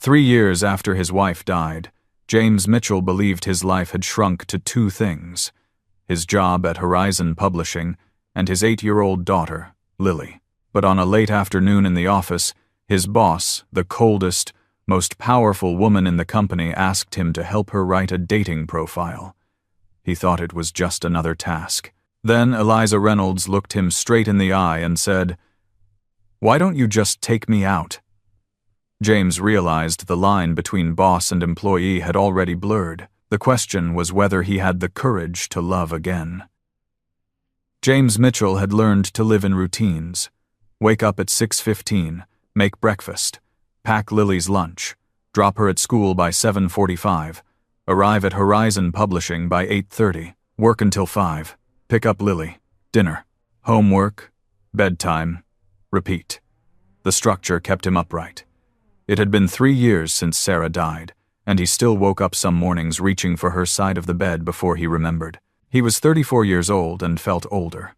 3 years after his wife died, James Mitchell believed his life had shrunk to 2 things: his job at Horizon Publishing and his 8-year-old daughter, Lily. But on a late afternoon in the office, his boss, the coldest, most powerful woman in the company, asked him to help her write a dating profile. He thought it was just another task. Then Eliza Reynolds looked him straight in the eye and said, "Why don't you just take me out?" James realized the line between boss and employee had already blurred. The question was whether he had the courage to love again. James Mitchell had learned to live in routines. Wake up at 6:15, make breakfast, pack Lily's lunch, drop her at school by 7:45, arrive at Horizon Publishing by 8:30, work until 5, pick up Lily, dinner, homework, bedtime, repeat. The structure kept him upright. It had been 3 years since Sarah died, and he still woke up some mornings reaching for her side of the bed before he remembered. He was 34 years old and felt older.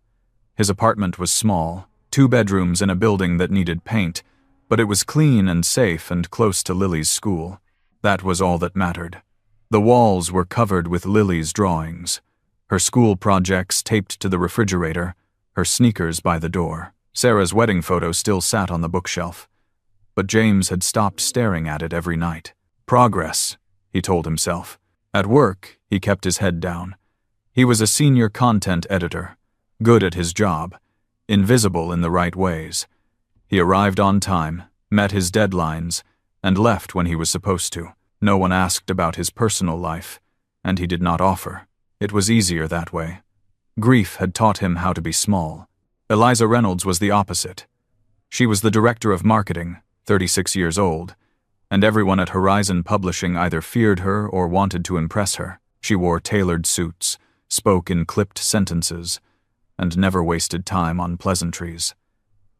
His apartment was small, 2 bedrooms in a building that needed paint, but it was clean and safe and close to Lily's school. That was all that mattered. The walls were covered with Lily's drawings, her school projects taped to the refrigerator, her sneakers by the door. Sarah's wedding photo still sat on the bookshelf, but James had stopped staring at it every night. Progress, he told himself. At work, he kept his head down. He was a senior content editor, good at his job, invisible in the right ways. He arrived on time, met his deadlines, and left when he was supposed to. No one asked about his personal life, and he did not offer. It was easier that way. Grief had taught him how to be small. Eliza Reynolds was the opposite. She was the director of marketing, 36 years old, and everyone at Horizon Publishing either feared her or wanted to impress her. She wore tailored suits, spoke in clipped sentences, and never wasted time on pleasantries.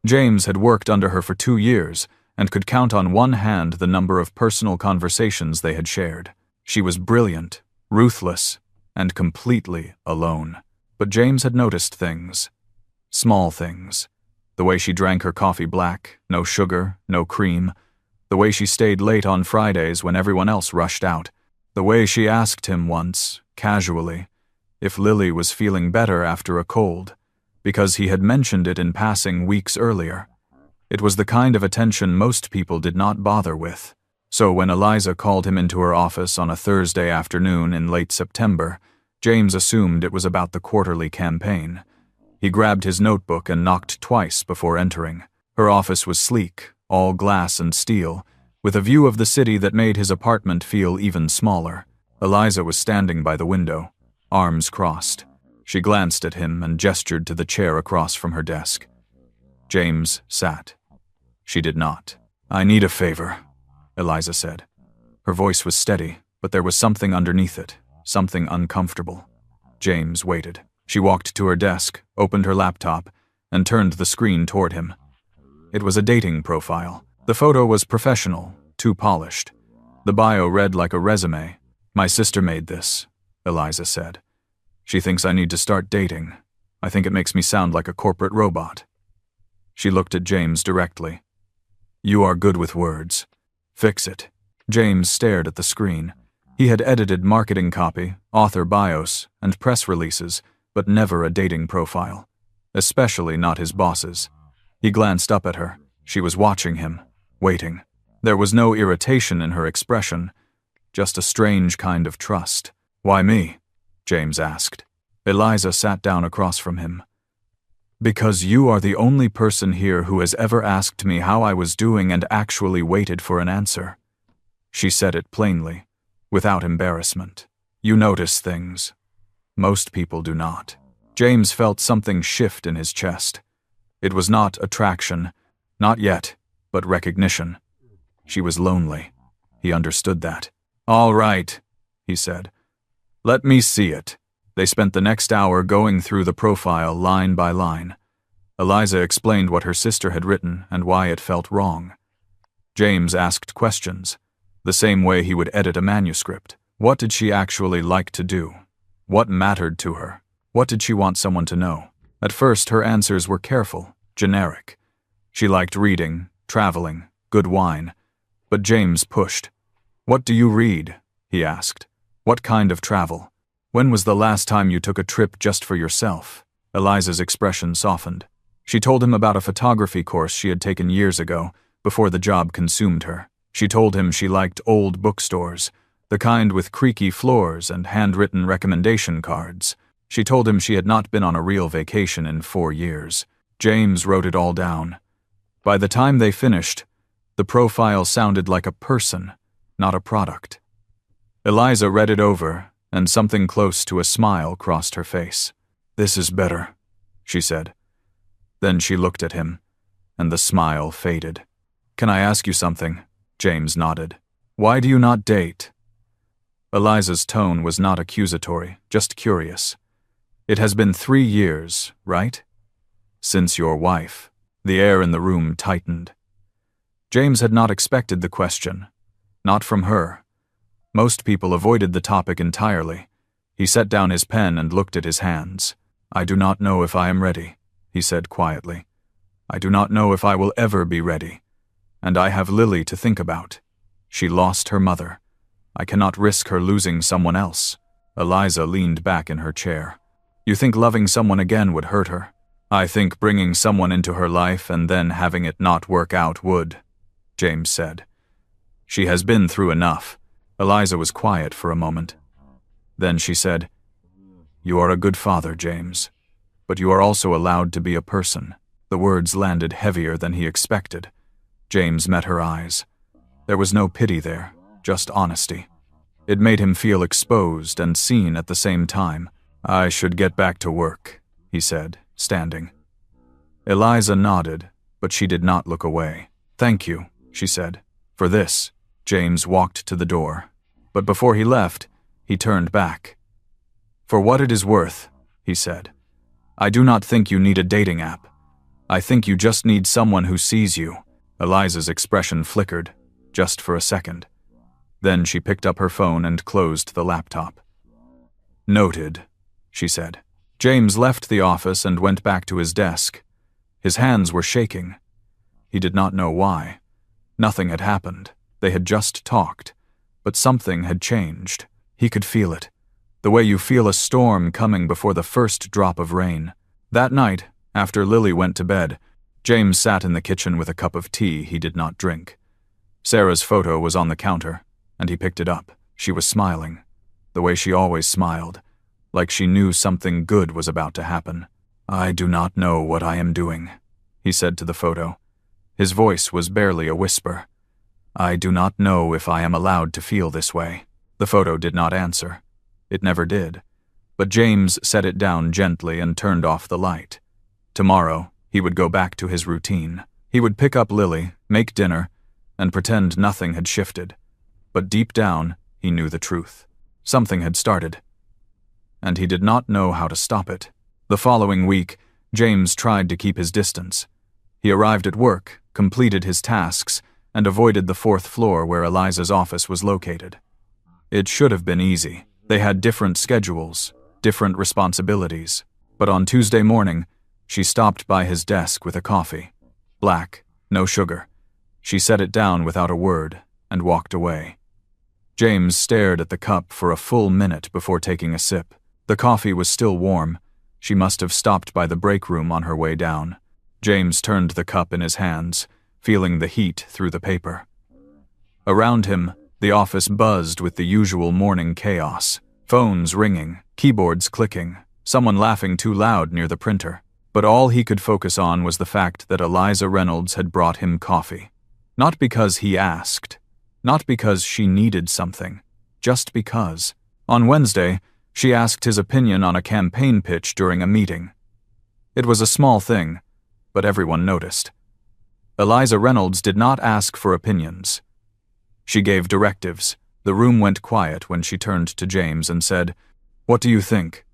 James had worked under her for 2 years and could count on one hand the number of personal conversations they had shared. She was brilliant, ruthless, and completely alone. But James had noticed things. Small things. The way she drank her coffee black, no sugar, no cream. The way she stayed late on Fridays when everyone else rushed out. The way she asked him once, casually, if Lily was feeling better after a cold, because he had mentioned it in passing weeks earlier. It was the kind of attention most people did not bother with. So when Eliza called him into her office on a Thursday afternoon in late September, James assumed it was about the quarterly campaign. He grabbed his notebook and knocked twice before entering. Her office was sleek, all glass and steel, with a view of the city that made his apartment feel even smaller. Eliza was standing by the window, arms crossed. She glanced at him and gestured to the chair across from her desk. James sat. She did not. "I need a favor," Eliza said. Her voice was steady, but there was something underneath it, something uncomfortable. James waited. She walked to her desk, opened her laptop, and turned the screen toward him. It was a dating profile. The photo was professional, too polished. The bio read like a resume. "My sister made this," Eliza said. "She thinks I need to start dating. I think it makes me sound like a corporate robot." She looked at James directly. "You are good with words. Fix it." James stared at the screen. He had edited marketing copy, author bios, and press releases, but never a dating profile, especially not his boss's. He glanced up at her. She was watching him, waiting. There was no irritation in her expression, just a strange kind of trust. "Why me?" James asked. Eliza sat down across from him. "Because you are the only person here who has ever asked me how I was doing and actually waited for an answer." She said it plainly, without embarrassment. "You notice things. Most people do not." James felt something shift in his chest. It was not attraction, not yet, but recognition. She was lonely. He understood that. "All right," he said. "Let me see it." They spent the next hour going through the profile line by line. Eliza explained what her sister had written and why it felt wrong. James asked questions, the same way he would edit a manuscript. What did she actually like to do? What mattered to her? What did she want someone to know? At first, her answers were careful, generic. She liked reading, traveling, good wine. But James pushed. "What do you read?" he asked. "What kind of travel? When was the last time you took a trip just for yourself?" Eliza's expression softened. She told him about a photography course she had taken years ago, before the job consumed her. She told him she liked old bookstores, the kind with creaky floors and handwritten recommendation cards. She told him she had not been on a real vacation in 4 years. James wrote it all down. By the time they finished, the profile sounded like a person, not a product. Eliza read it over, and something close to a smile crossed her face. "This is better," she said. Then she looked at him, and the smile faded. "Can I ask you something?" James nodded. "Why do you not date?" Eliza's tone was not accusatory, just curious. "It has been 3 years, right?" "Since your wife." The air in the room tightened. James had not expected the question. Not from her. Most people avoided the topic entirely. He set down his pen and looked at his hands. "I do not know if I am ready," he said quietly. "I do not know if I will ever be ready. And I have Lily to think about. She lost her mother. I cannot risk her losing someone else." Eliza leaned back in her chair. "You think loving someone again would hurt her?" "I think bringing someone into her life and then having it not work out would," James said. "She has been through enough." Eliza was quiet for a moment. Then she said, "You are a good father, James, but you are also allowed to be a person." The words landed heavier than he expected. James met her eyes. There was no pity there, just honesty. It made him feel exposed and seen at the same time. "I should get back to work," he said, standing. Eliza nodded, but she did not look away. "Thank you," she said. "For this." James walked to the door. But before he left, he turned back. "For what it is worth," he said, "I do not think you need a dating app. I think you just need someone who sees you." Eliza's expression flickered, just for a second. Then she picked up her phone and closed the laptop. "Noted," she said. James left the office and went back to his desk. His hands were shaking. He did not know why. Nothing had happened. They had just talked. But something had changed. He could feel it. The way you feel a storm coming before the first drop of rain. That night, after Lily went to bed, James sat in the kitchen with a cup of tea he did not drink. Sarah's photo was on the counter, and he picked it up. She was smiling, the way she always smiled, like she knew something good was about to happen. "I do not know what I am doing," he said to the photo. His voice was barely a whisper. "I do not know if I am allowed to feel this way." The photo did not answer. It never did. But James set it down gently and turned off the light. Tomorrow, he would go back to his routine. He would pick up Lily, make dinner, and pretend nothing had shifted. But deep down, he knew the truth. Something had started. And he did not know how to stop it. The following week, James tried to keep his distance. He arrived at work, completed his tasks, and avoided the 4th floor where Eliza's office was located. It should have been easy. They had different schedules, different responsibilities. But on Tuesday morning, she stopped by his desk with a coffee. Black, no sugar. She set it down without a word and walked away. James stared at the cup for a full minute before taking a sip. The coffee was still warm. She must have stopped by the break room on her way down. James turned the cup in his hands, feeling the heat through the paper. Around him, the office buzzed with the usual morning chaos. Phones ringing, keyboards clicking, someone laughing too loud near the printer. But all he could focus on was the fact that Eliza Reynolds had brought him coffee. Not because he asked. Not because she needed something. Just because. On Wednesday, she asked his opinion on a campaign pitch during a meeting. It was a small thing, but everyone noticed. Eliza Reynolds did not ask for opinions. She gave directives. The room went quiet when she turned to James and said, "What do you think?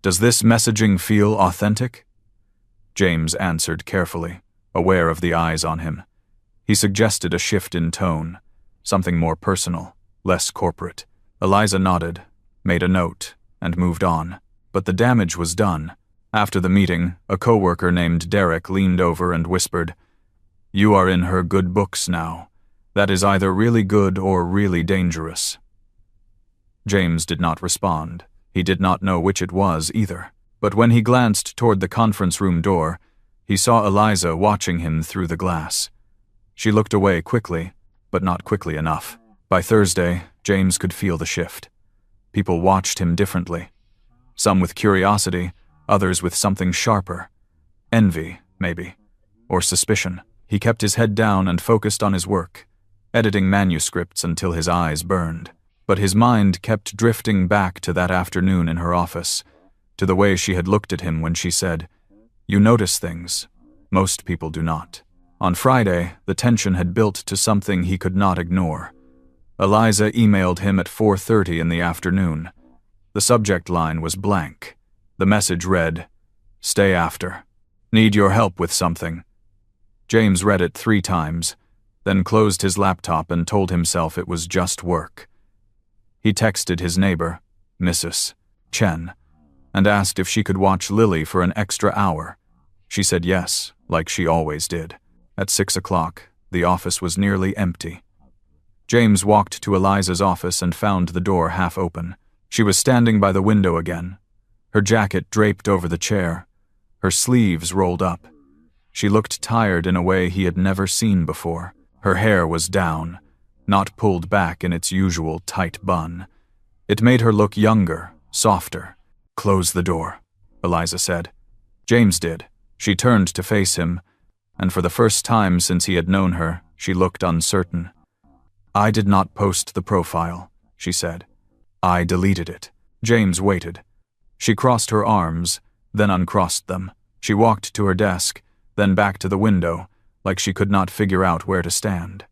Does this messaging feel authentic?" James answered carefully, aware of the eyes on him. He suggested a shift in tone, something more personal, less corporate. Eliza nodded, made a note, and moved on. But the damage was done. After the meeting, a coworker named Derek leaned over and whispered, "You are in her good books now. That is either really good or really dangerous. James did not respond. He did not know which it was either. But when he glanced toward the conference room door, he saw Eliza watching him through the glass. She looked away quickly, but not quickly enough. By Thursday, James could feel the shift. People watched him differently. Some with curiosity, others with something sharper. Envy, maybe. Or suspicion. He kept his head down and focused on his work, editing manuscripts until his eyes burned. But his mind kept drifting back to that afternoon in her office, to the way she had looked at him when she said, "You notice things. Most people do not." On Friday, the tension had built to something he could not ignore. Eliza emailed him at 4:30 in the afternoon. The subject line was blank. The message read, "Stay after. Need your help with something." James read it 3 times, then closed his laptop and told himself it was just work. He texted his neighbor, Mrs. Chen, and asked if she could watch Lily for an extra hour. She said yes, like she always did. At 6 o'clock, the office was nearly empty. James walked to Eliza's office and found the door half open. She was standing by the window again, her jacket draped over the chair, her sleeves rolled up. She looked tired in a way he had never seen before. Her hair was down, not pulled back in its usual tight bun. It made her look younger, softer. "Close the door," Eliza said. James did. She turned to face him, and for the first time since he had known her, she looked uncertain. "I did not post the profile," she said. "I deleted it." James waited. She crossed her arms, then uncrossed them. She walked to her desk, then back to the window, like she could not figure out where to stand.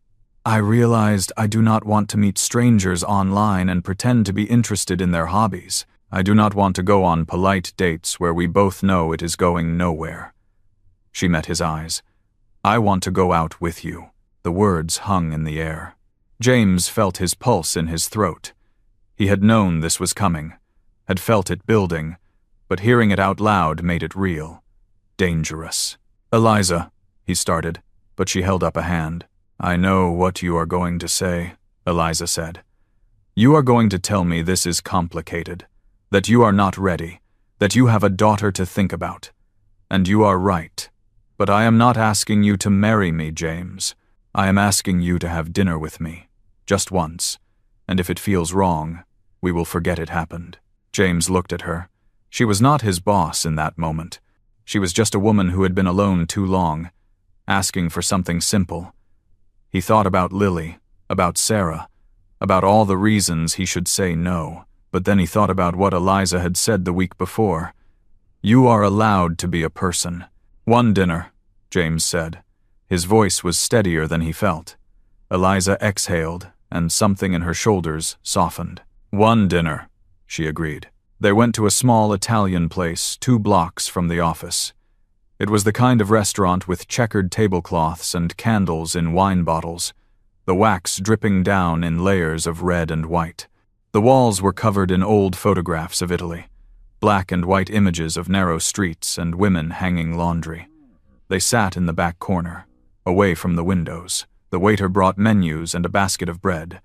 "I realized I do not want to meet strangers online and pretend to be interested in their hobbies. I do not want to go on polite dates where we both know it is going nowhere." She met his eyes. "I want to go out with you." The words hung in the air. James felt his pulse in his throat. He had known this was coming, had felt it building, but hearing it out loud made it real. Dangerous. "Eliza," he started, but she held up a hand. "I know what you are going to say," Eliza said. "You are going to tell me this is complicated, that you are not ready, that you have a daughter to think about. And you are right. But I am not asking you to marry me, James. I am asking you to have dinner with me, just once, and if it feels wrong, we will forget it happened." James looked at her. She was not his boss in that moment. She was just a woman who had been alone too long, asking for something simple. He thought about Lily, about Sarah, about all the reasons he should say no, but then he thought about what Eliza had said the week before. "You are allowed to be a person." "One dinner," James said. His voice was steadier than he felt. Eliza exhaled, and something in her shoulders softened. "One dinner," she agreed. They went to a small Italian place 2 blocks from the office. It was the kind of restaurant with checkered tablecloths and candles in wine bottles, the wax dripping down in layers of red and white. The walls were covered in old photographs of Italy, black and white images of narrow streets and women hanging laundry. They sat in the back corner, away from the windows. The waiter brought menus and a basket of bread.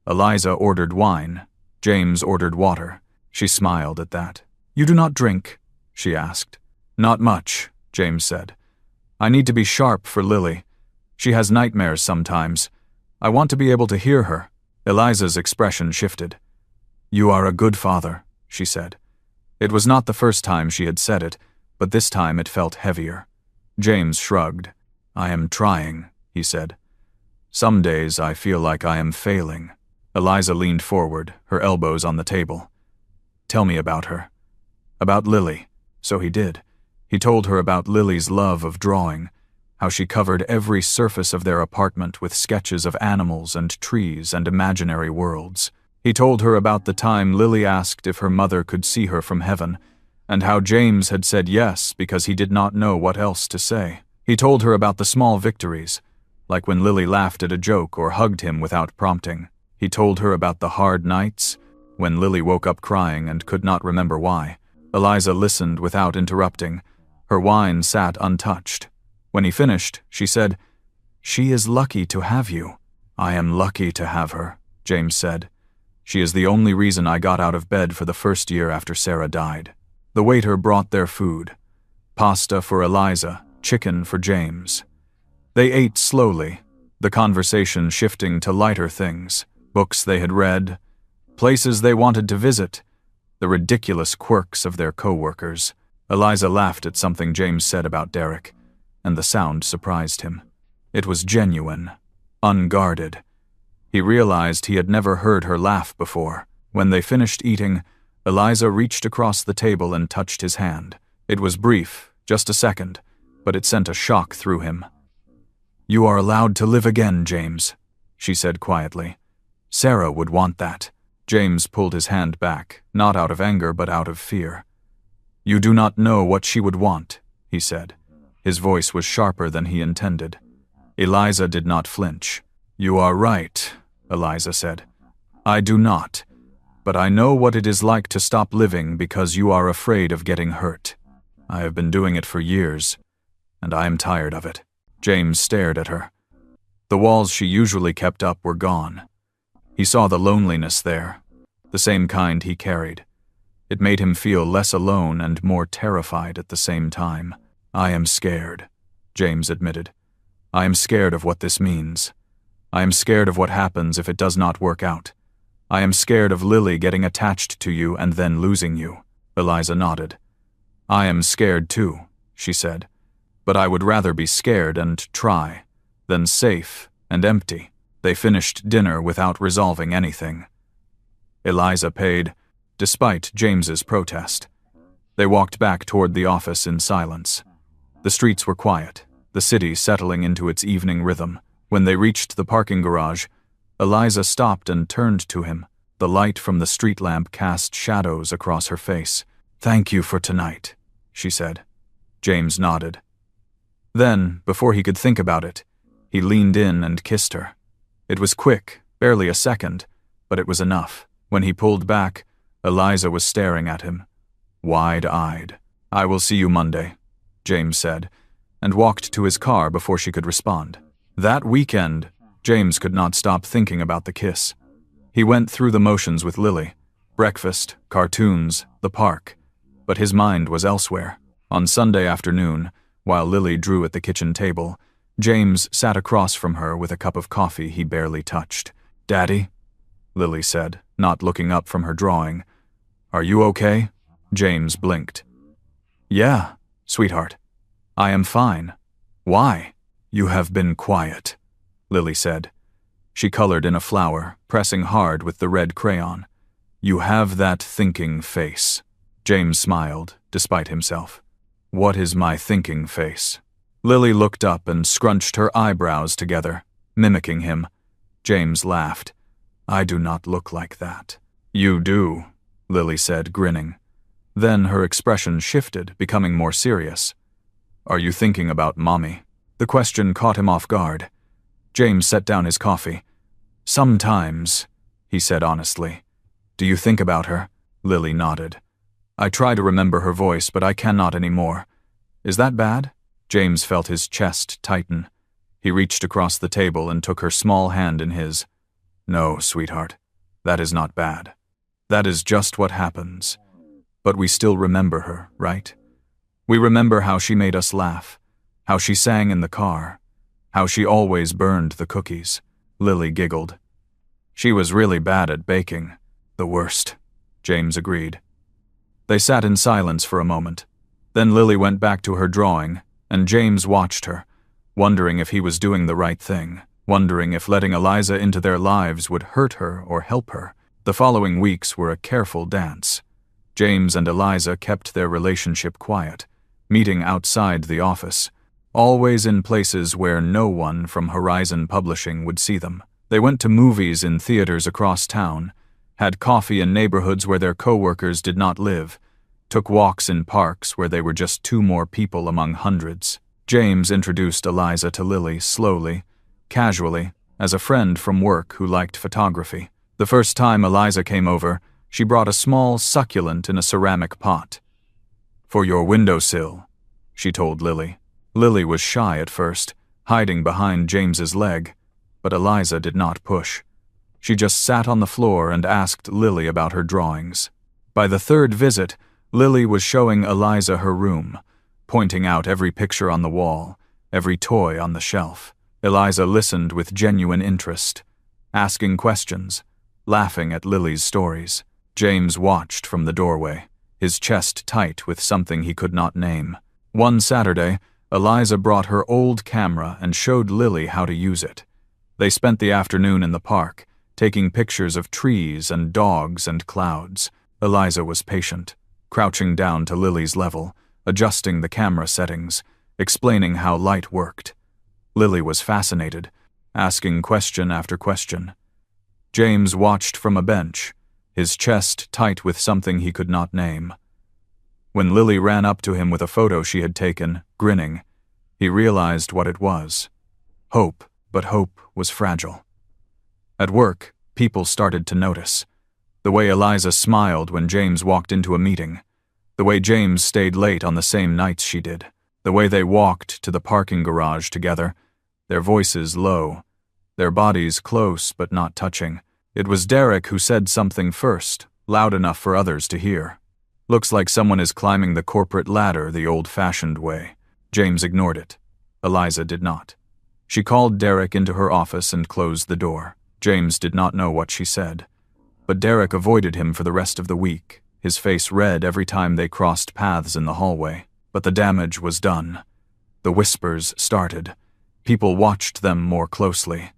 Eliza ordered wine. James ordered water. She smiled at that. "You do not drink?" she asked. "Not much," James said. "I need to be sharp for Lily. She has nightmares sometimes. I want to be able to hear her." Eliza's expression shifted. "You are a good father," she said. It was not the first time she had said it, but this time it felt heavier. James shrugged. "I am trying," he said. "Some days I feel like I am failing." Eliza leaned forward, her elbows on the table. "Tell me about her." "About Lily." So he did. He told her about Lily's love of drawing, how she covered every surface of their apartment with sketches of animals and trees and imaginary worlds. He told her about the time Lily asked if her mother could see her from heaven, and how James had said yes because he did not know what else to say. He told her about the small victories, like when Lily laughed at a joke or hugged him without prompting. He told her about the hard nights, when Lily woke up crying and could not remember why. Eliza listened without interrupting. Her wine sat untouched. When he finished, she said, "She is lucky to have you." I am lucky to have her, James said. She is the only reason I got out of bed for the first year after Sarah died. The waiter brought their food. Pasta for Eliza, chicken for James. They ate slowly, the conversation shifting to lighter things, books they had read, places they wanted to visit, the ridiculous quirks of their co-workers. Eliza laughed at something James said about Derek, and the sound surprised him. It was genuine, unguarded. He realized he had never heard her laugh before. When they finished eating, Eliza reached across the table and touched his hand. It was brief, just a second, but it sent a shock through him. You are allowed to live again, James, she said quietly. Sarah would want that. James pulled his hand back, not out of anger but out of fear. You do not know what she would want, he said. His voice was sharper than he intended. Eliza did not flinch. You are right, Eliza said. I do not, but I know what it is like to stop living because you are afraid of getting hurt. I have been doing it for years, and I am tired of it. James stared at her. The walls she usually kept up were gone. He saw the loneliness there, the same kind he carried. It made him feel less alone and more terrified at the same time. I am scared, James admitted. I am scared of what this means. I am scared of what happens if it does not work out. I am scared of Lily getting attached to you and then losing you. Eliza nodded. I am scared too, she said. But I would rather be scared and try than safe and empty. They finished dinner without resolving anything. Eliza paid, despite James's protest. They walked back toward the office in silence. The streets were quiet, the city settling into its evening rhythm. When they reached the parking garage, Eliza stopped and turned to him. The light from the street lamp cast shadows across her face. Thank you for tonight, she said. James nodded. Then, before he could think about it, he leaned in and kissed her. It was quick, barely a second, but it was enough. When he pulled back, Eliza was staring at him, wide-eyed. I will see you Monday, James said, and walked to his car before she could respond. That weekend, James could not stop thinking about the kiss. He went through the motions with Lily, breakfast, cartoons, the park, but his mind was elsewhere. On Sunday afternoon, while Lily drew at the kitchen table, James sat across from her with a cup of coffee he barely touched. Daddy, Lily said, not looking up from her drawing. Are you okay? James blinked. Yeah, sweetheart. I am fine. Why? You have been quiet, Lily said. She colored in a flower, pressing hard with the red crayon. You have that thinking face. James smiled, despite himself. What is my thinking face? Lily looked up and scrunched her eyebrows together, mimicking him. James laughed. I do not look like that. You do, Lily said, grinning. Then her expression shifted, becoming more serious. Are you thinking about Mommy? The question caught him off guard. James set down his coffee. Sometimes, he said honestly. Do you think about her? Lily nodded. I try to remember her voice, but I cannot anymore. Is that bad? James felt his chest tighten. He reached across the table and took her small hand in his. No, sweetheart, that is not bad. That is just what happens. But we still remember her, right? We remember how she made us laugh, how she sang in the car, how she always burned the cookies. Lily giggled. She was really bad at baking. The worst, James agreed. They sat in silence for a moment. Then Lily went back to her drawing, and James watched her, wondering if he was doing the right thing, wondering if letting Eliza into their lives would hurt her or help her. The following weeks were a careful dance. James and Eliza kept their relationship quiet, meeting outside the office, always in places where no one from Horizon Publishing would see them. They went to movies in theaters across town, had coffee in neighborhoods where their co-workers did not live, took walks in parks where they were just two more people among hundreds. James introduced Eliza to Lily slowly, casually, as a friend from work who liked photography. The first time Eliza came over, she brought a small succulent in a ceramic pot. For your windowsill, she told Lily. Lily was shy at first, hiding behind James's leg, But Eliza did not push. She just sat on the floor and asked Lily about her drawings. By the third visit, Lily was showing Eliza her room, pointing out every picture on the wall, every toy on the shelf. Eliza listened with genuine interest, asking questions, laughing at Lily's stories. James watched from the doorway, his chest tight with something he could not name. One Saturday, Eliza brought her old camera and showed Lily how to use it. They spent the afternoon in the park, taking pictures of trees and dogs and clouds. Eliza was patient, crouching down to Lily's level, adjusting the camera settings, explaining how light worked. Lily was fascinated, asking question after question. James watched from a bench, his chest tight with something he could not name. When Lily ran up to him with a photo she had taken, grinning, he realized what it was. Hope, but hope was fragile. At work, people started to notice. The way Eliza smiled when James walked into a meeting. The way James stayed late on the same nights she did. The way they walked to the parking garage together, their voices low, their bodies close but not touching. It was Derek who said something first, loud enough for others to hear. "Looks like someone is climbing the corporate ladder the old-fashioned way." James ignored it. Eliza did not. She called Derek into her office and closed the door. James did not know what she said, but Derek avoided him for the rest of the week, his face red every time they crossed paths in the hallway. But the damage was done. The whispers started. People watched them more closely.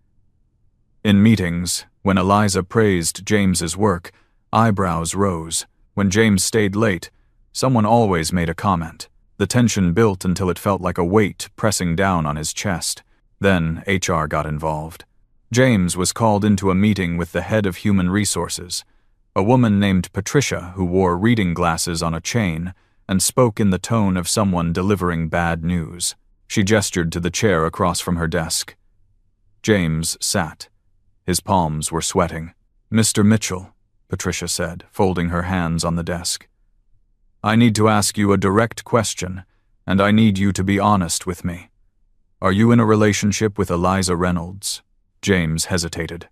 In meetings, when Eliza praised James's work, eyebrows rose. When James stayed late, someone always made a comment. The tension built until it felt like a weight pressing down on his chest. Then HR got involved. James was called into a meeting with the head of human resources, a woman named Patricia who wore reading glasses on a chain and spoke in the tone of someone delivering bad news. She gestured to the chair across from her desk. James sat. His palms were sweating. "Mr. Mitchell," Patricia said, folding her hands on the desk. "I need to ask you a direct question, and I need you to be honest with me. Are you in a relationship with Eliza Reynolds?" James hesitated.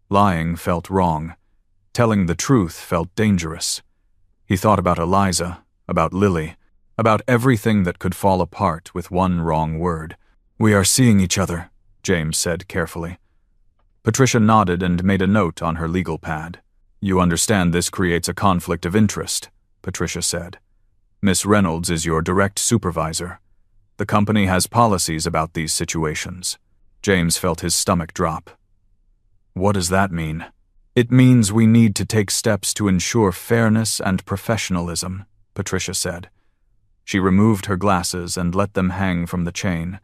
Lying felt wrong. Telling the truth felt dangerous. He thought about Eliza, about Lily, about everything that could fall apart with one wrong word. "We are seeing each other," James said carefully. Patricia nodded and made a note on her legal pad. "You understand this creates a conflict of interest," Patricia said. "Miss Reynolds is your direct supervisor. The company has policies about these situations." James felt his stomach drop. "What does that mean?" "It means we need to take steps to ensure fairness and professionalism," Patricia said. She removed her glasses and let them hang from the chain.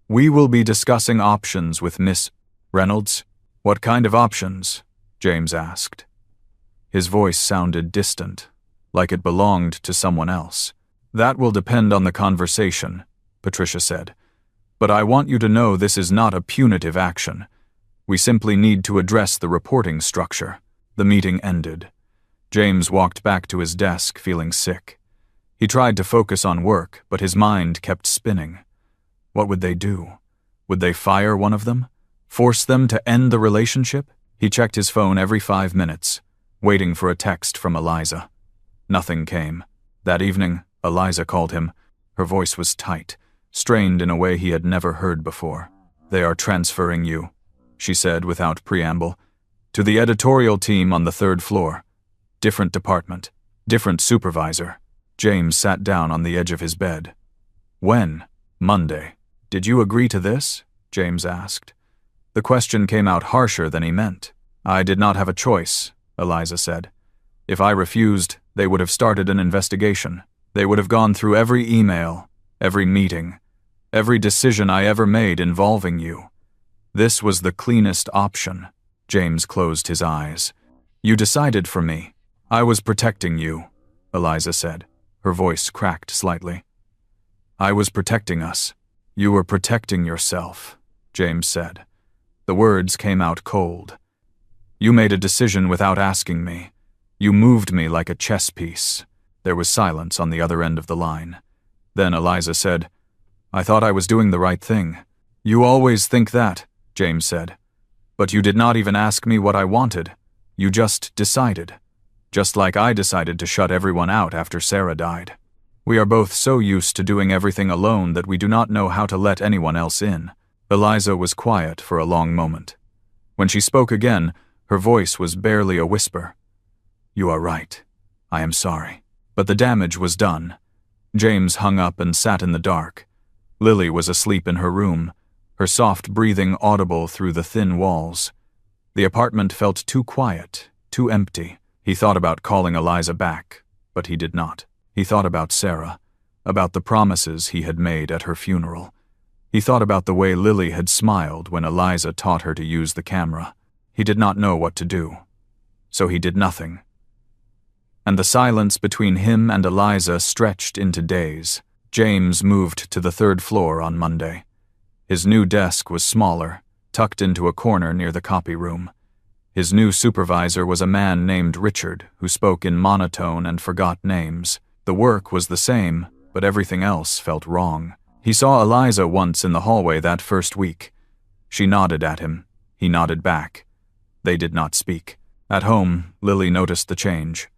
"We will be discussing options with Miss Reynolds." "What kind of options?" James asked. His voice sounded distant, like it belonged to someone else. "That will depend on the conversation," Patricia said. "But I want you to know this is not a punitive action. We simply need to address the reporting structure." The meeting ended. James walked back to his desk feeling sick. He tried to focus on work, but his mind kept spinning. What would they do? Would they fire one of them? Force them to end the relationship? He checked his phone every 5 minutes, waiting for a text from Eliza. Nothing came. That evening, Eliza called him. Her voice was tight, strained in a way he had never heard before. "They are transferring you," she said without preamble, "to the editorial team on the 3rd floor. Different department, different supervisor." James sat down on the edge of his bed. "When?" "Monday." "Did you agree to this?" James asked. The question came out harsher than he meant. "I did not have a choice," Eliza said. "If I refused, they would have started an investigation. They would have gone through every email, every meeting, every decision I ever made involving you. This was the cleanest option." James closed his eyes. "You decided for me. I was protecting you," Eliza said. Her voice cracked slightly. "I was protecting us. You were protecting yourself," James said. The words came out cold. "You made a decision without asking me. You moved me like a chess piece." There was silence on the other end of the line. Then Eliza said, "I thought I was doing the right thing." "You always think that," James said. "But you did not even ask me what I wanted. You just decided. Just like I decided to shut everyone out after Sarah died. We are both so used to doing everything alone that we do not know how to let anyone else in." Eliza was quiet for a long moment. When she spoke again, her voice was barely a whisper. "You are right. I am sorry." But the damage was done. James hung up and sat in the dark. Lily was asleep in her room, her soft breathing audible through the thin walls. The apartment felt too quiet, too empty. He thought about calling Eliza back, but he did not. He thought about Sarah, about the promises he had made at her funeral. He thought about the way Lily had smiled when Eliza taught her to use the camera. He did not know what to do, so he did nothing. And the silence between him and Eliza stretched into days. James moved to the 3rd floor on Monday. His new desk was smaller, tucked into a corner near the copy room. His new supervisor was a man named Richard, who spoke in monotone and forgot names. The work was the same, but everything else felt wrong. He saw Eliza once in the hallway that first week. She nodded at him. He nodded back. They did not speak. At home, Lily noticed the change.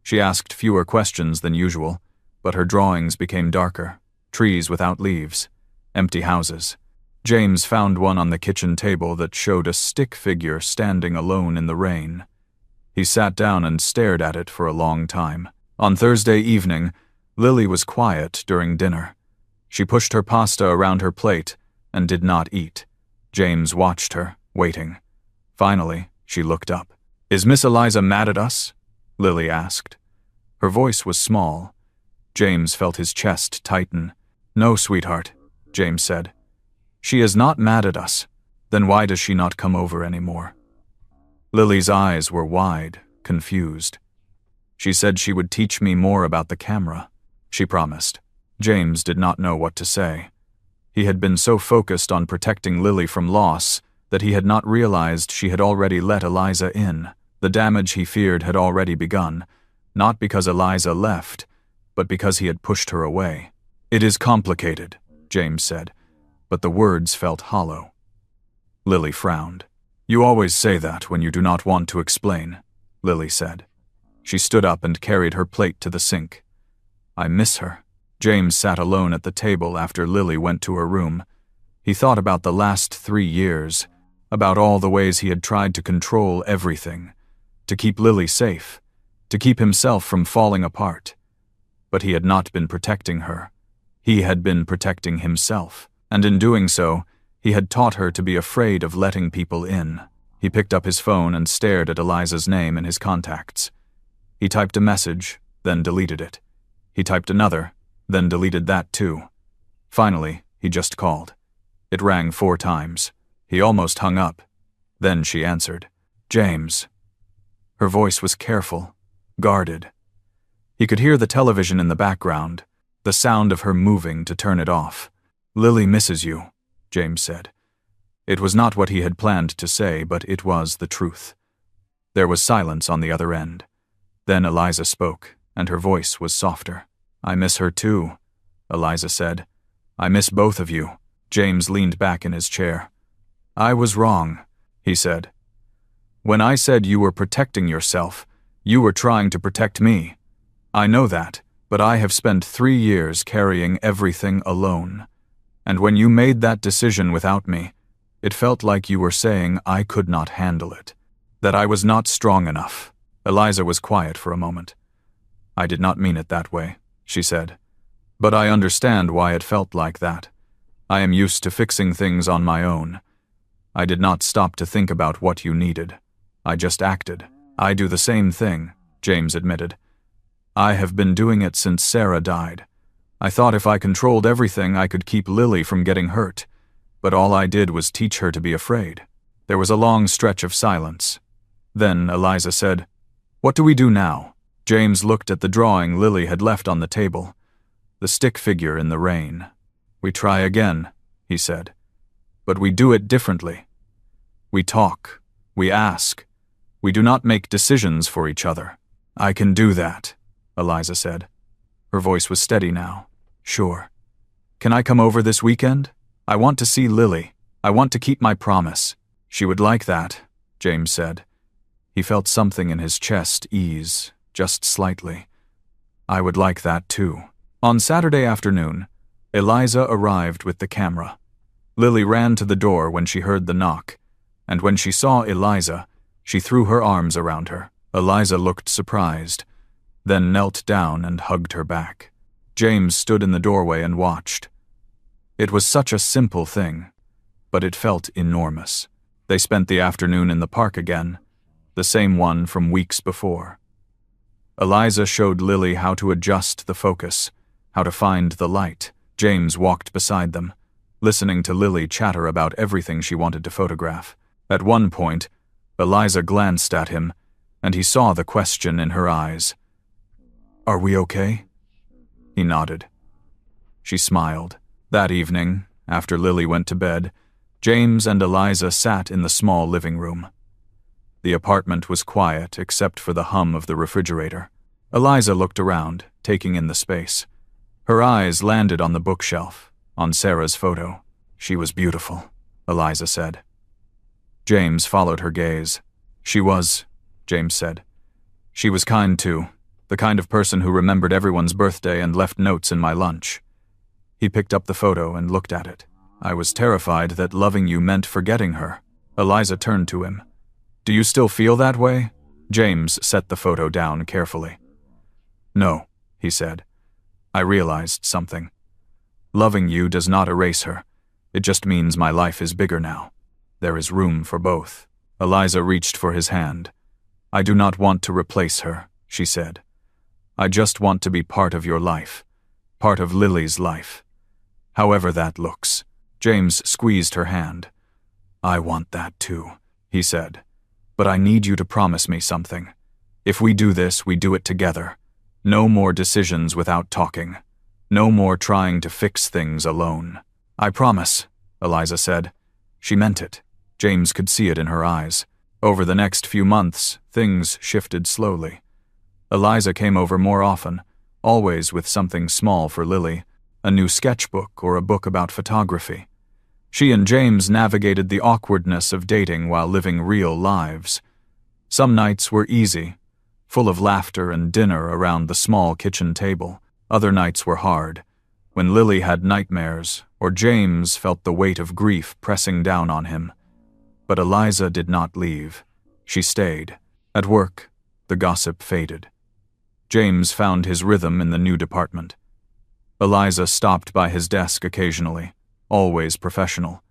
She asked fewer questions than usual, but her drawings became darker. Trees without leaves. Empty houses. James found one on the kitchen table that showed a stick figure standing alone in the rain. He sat down and stared at it for a long time. On Thursday evening, Lily was quiet during dinner. She pushed her pasta around her plate and did not eat. James watched her, waiting. Finally, she looked up. "Is Miss Eliza mad at us?" Lily asked. Her voice was small. James felt his chest tighten. "No, sweetheart," James said. "She is not mad at us. Then why does she not come over anymore?" Lily's eyes were wide, confused. "She said she would teach me more about the camera," she promised. James did not know what to say. He had been so focused on protecting Lily from loss that he had not realized she had already let Eliza in. The damage he feared had already begun, not because Eliza left, but because he had pushed her away. "It is complicated," James said, but the words felt hollow. Lily frowned. "You always say that when you do not want to explain," Lily said. She stood up and carried her plate to the sink. "I miss her." James sat alone at the table after Lily went to her room. He thought about the last 3 years, about all the ways he had tried to control everything, to keep Lily safe, to keep himself from falling apart. But he had not been protecting her. He had been protecting himself, and in doing so, he had taught her to be afraid of letting people in. He picked up his phone and stared at Eliza's name in his contacts. He typed a message, then deleted it. He typed another, then deleted that too. Finally, he just called. It rang 4 times. He almost hung up. Then she answered. "James." Her voice was careful, guarded. He could hear the television in the background, the sound of her moving to turn it off. "Lily misses you," James said. It was not what he had planned to say, but it was the truth. There was silence on the other end. Then Eliza spoke, and her voice was softer. "I miss her too," Eliza said. "I miss both of you." James leaned back in his chair. "I was wrong," he said. "When I said you were protecting yourself, you were trying to protect me. I know that, but I have spent 3 years carrying everything alone. And when you made that decision without me, it felt like you were saying I could not handle it, that I was not strong enough." Eliza was quiet for a moment. "I did not mean it that way," she said. "But I understand why it felt like that. I am used to fixing things on my own. I did not stop to think about what you needed. I just acted." "I do the same thing," James admitted. "I have been doing it since Sarah died. I thought if I controlled everything I could keep Lily from getting hurt, but all I did was teach her to be afraid." There was a long stretch of silence. Then Eliza said, "What do we do now?" James looked at the drawing Lily had left on the table, the stick figure in the rain. "We try again," he said. "But we do it differently. We talk. We ask. We do not make decisions for each other." "I can do that," Eliza said. Her voice was steady now. "Sure. Can I come over this weekend? I want to see Lily. I want to keep my promise." "She would like that," James said. He felt something in his chest ease, just slightly. "I would like that too." On Saturday afternoon, Eliza arrived with the camera. Lily ran to the door when she heard the knock, and when she saw Eliza, she threw her arms around her. Eliza looked surprised, then knelt down and hugged her back. James stood in the doorway and watched. It was such a simple thing, but it felt enormous. They spent the afternoon in the park again, the same one from weeks before. Eliza showed Lily how to adjust the focus, how to find the light. James walked beside them, listening to Lily chatter about everything she wanted to photograph. At one point, Eliza glanced at him, and he saw the question in her eyes. "Are we okay?" He nodded. She smiled. That evening, after Lily went to bed, James and Eliza sat in the small living room. The apartment was quiet except for the hum of the refrigerator. Eliza looked around, taking in the space. Her eyes landed on the bookshelf, on Sarah's photo. "She was beautiful," Eliza said. James followed her gaze. "She was," James said. "She was kind too, the kind of person who remembered everyone's birthday and left notes in my lunch." He picked up the photo and looked at it. "I was terrified that loving you meant forgetting her." Eliza turned to him. "Do you still feel that way?" James set the photo down carefully. "No," he said. "I realized something. Loving you does not erase her. It just means my life is bigger now. There is room for both." Eliza reached for his hand. "I do not want to replace her," she said. "I just want to be part of your life, part of Lily's life. However that looks." James squeezed her hand. "I want that too," he said. "But I need you to promise me something. If we do this, we do it together. No more decisions without talking. No more trying to fix things alone." "I promise," Eliza said. She meant it. James could see it in her eyes. Over the next few months, things shifted slowly. Eliza came over more often, always with something small for Lily, a new sketchbook or a book about photography. She and James navigated the awkwardness of dating while living real lives. Some nights were easy, full of laughter and dinner around the small kitchen table. Other nights were hard, when Lily had nightmares or James felt the weight of grief pressing down on him. But Eliza did not leave. She stayed. At work, the gossip faded. James found his rhythm in the new department. Eliza stopped by his desk occasionally, always professional.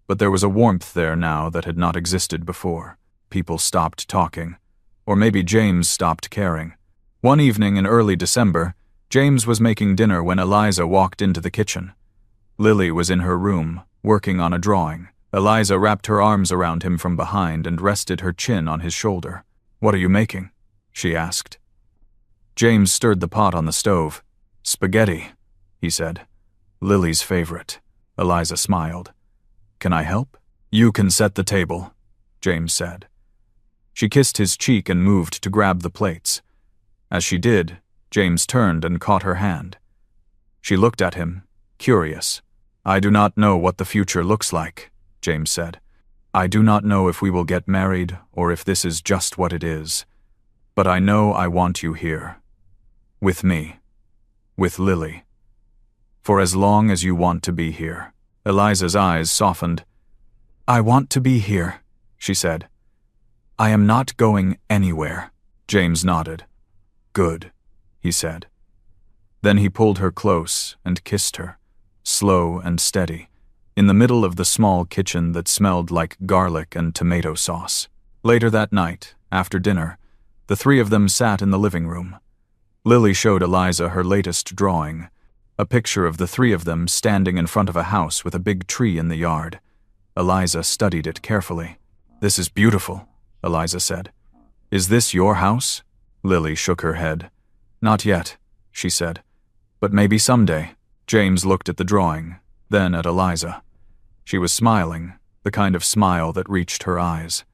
But there was a warmth there now that had not existed before. People stopped talking. Or maybe James stopped caring. One evening in early December, James was making dinner when Eliza walked into the kitchen. Lily was in her room, working on a drawing. Eliza wrapped her arms around him from behind and rested her chin on his shoulder. "What are you making?" she asked. James stirred the pot on the stove. "Spaghetti," he said. "Lily's favorite." Eliza smiled. "Can I help?" "You can set the table," James said. She kissed his cheek and moved to grab the plates. As she did, James turned and caught her hand. She looked at him, curious. "I do not know what the future looks like," James said. "I do not know if we will get married or if this is just what it is. But I know I want you here. With me. With Lily. For as long as you want to be here." Eliza's eyes softened. "I want to be here," she said. "I am not going anywhere." James nodded. "Good," he said. Then he pulled her close and kissed her, slow and steady, in the middle of the small kitchen that smelled like garlic and tomato sauce. Later that night, after dinner, the three of them sat in the living room. Lily showed Eliza her latest drawing, a picture of the three of them standing in front of a house with a big tree in the yard. Eliza studied it carefully. "This is beautiful," Eliza said. "Is this your house?" Lily shook her head. "Not yet," she said. "But maybe someday." James looked at the drawing, then at Eliza. She was smiling, the kind of smile that reached her eyes.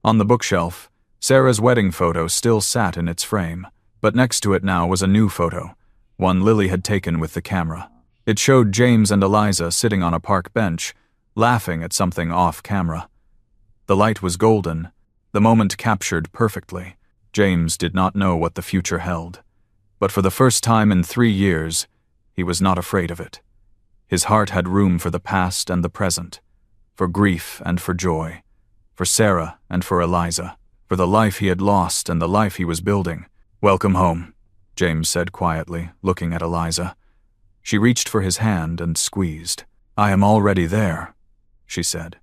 On the bookshelf, Sarah's wedding photo still sat in its frame, but next to it now was a new photo, one Lily had taken with the camera. It showed James and Eliza sitting on a park bench, laughing at something off camera. The light was golden, the moment captured perfectly. James did not know what the future held, but for the first time in 3 years, he was not afraid of it. His heart had room for the past and the present, for grief and for joy, for Sarah and for Eliza, for the life he had lost and the life he was building. "Welcome home," James said quietly, looking at Eliza. She reached for his hand and squeezed. "I am already there," she said.